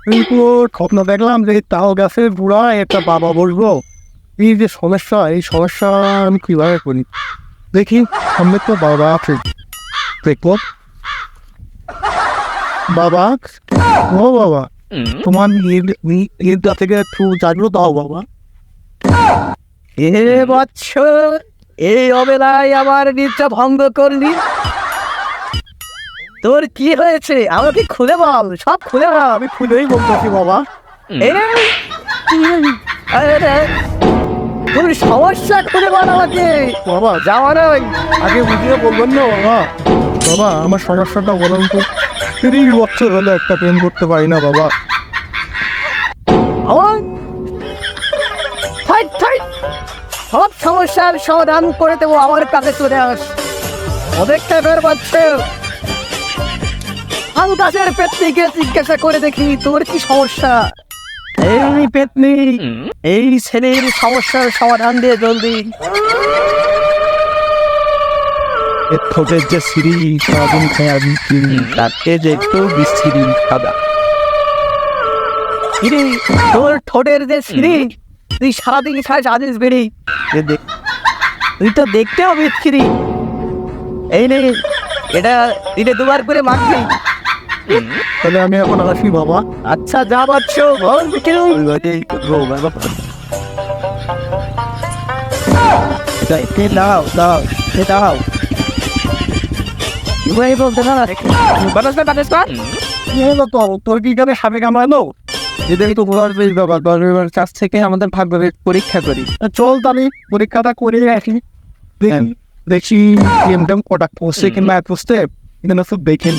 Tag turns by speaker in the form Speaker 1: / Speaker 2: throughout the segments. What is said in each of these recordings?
Speaker 1: কিন্তু স্বপ্ন দেখলাম যে তাও গাছের বুড়া একটা বাবা বসবো। এই যে সমস্যা, এই সমস্যা আমি কিভাবে করি? দেখি সামনে তো বাবা আছে, দেখো বাবা। ও বাবা, তোমার ঈদটা থেকে একটু জাগলো দাও বাবা।
Speaker 2: এ বৎস, এই অবেলায় আমার নিদ্রা ভঙ্গ করলি। তোর কি হয়েছে আমাকে খুলে বল, সব খুলে বল।
Speaker 1: আমি খুলেই বলতেছি বাবা।
Speaker 2: এই, আরে, তোর সমস্যা খুলে বল আমাকে।
Speaker 1: বাবা
Speaker 2: যাওয়া নয়।
Speaker 1: আগে বুঝিয়ে বলবেন না বাবা। বাবা আমার সমস্যাটা বলুন তো। 30 বছর হলে একটা প্রেম করতে পারি না বাবা।
Speaker 2: আমার থাক, থাক। সব সমস্যার সমাধান করে দেবো, আমার কাছে চলে আস। অপেক্ষা কর বাচ্চা। আম গাছের পেতনিকে জিজ্ঞাসা করে দেখি তোর কি সমস্যা। এই পেতনি, এই ছেলের সমস্যার সমাধান দিয়ে জলদি।
Speaker 1: এর ঠোঁটের যে সিঁড়ি সারাদিন খাই আমি তাকে যে একটু বিচ্ছিরি খাদা।
Speaker 2: কিরে, তোর ঠোঁটের যে সিঁড়ি, তুই সারাদিন খাস আদিস বেড়ি। তুই তো দেখতেও বিচ্ছিরি। এই নে, এটা দিনে 2বার করে মাখবি।
Speaker 1: তাহলে আমি এখন আসি বাবা।
Speaker 2: আচ্ছা যা পাচ্ছ বল কেউ। দাও দাও দাও। এবারে বলতে না বাতাস না বাতাস না।
Speaker 1: কি হলো তোর কি এখানে সাপে কামড়ালো?
Speaker 2: এদের তো বলার বেশ বাবা, 10 কাছ থেকে আমাদের ভাগ্যের পরীক্ষা করি।
Speaker 1: চল তাহলে পরীক্ষাটা করে রাখি। দেখি গেমটা কটা পড়ছে কিংবা পড়ছে এখানে সব দেখেন।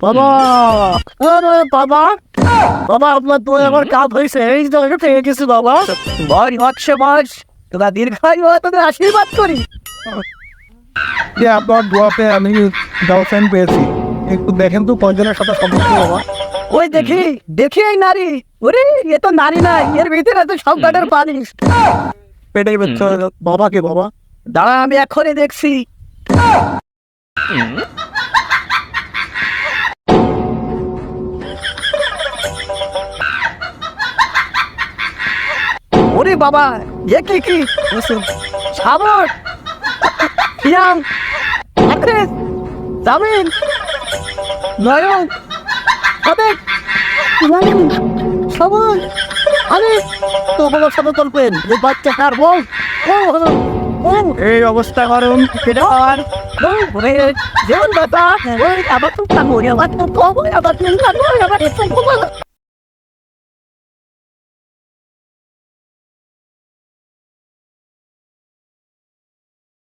Speaker 1: বাবা বাবা বাবা, আপনার তো আমার কাজ হয়েছে, এই জায়গা থেকে গেছি বাবা।
Speaker 2: বল হচ্ছে বস, তোরা দীর্ঘায়ু হয়, তোদের আশীর্বাদ করি।
Speaker 1: যে আপনার দোয়াতে আমি গার্লফ্রেন্ড পেয়েছি। একটু দেখেন তো কয়জনের সাথে সম্পর্ক বাবা।
Speaker 2: ওই দেখি দেখি এই নারী। ওরে এ তো নারী না, এর ভিতরে তো সব গাটের পানি।
Speaker 1: পেটে বাচ্চা বাবাকে বাবা।
Speaker 2: দাঁড়া আমি এখনই দেখছি। ওরে বাবা, এ কি কি সাবর, ফিয়াম, আদ্রেস, জামিন, নয়ন, সাদেক,
Speaker 1: সবাই আরে তোমার সাথে চলবেন এই বাচ্চা কার বল। এই অবস্থা করুন
Speaker 2: আর যেমন বাতা, ওই আবার তো আবার তো আবার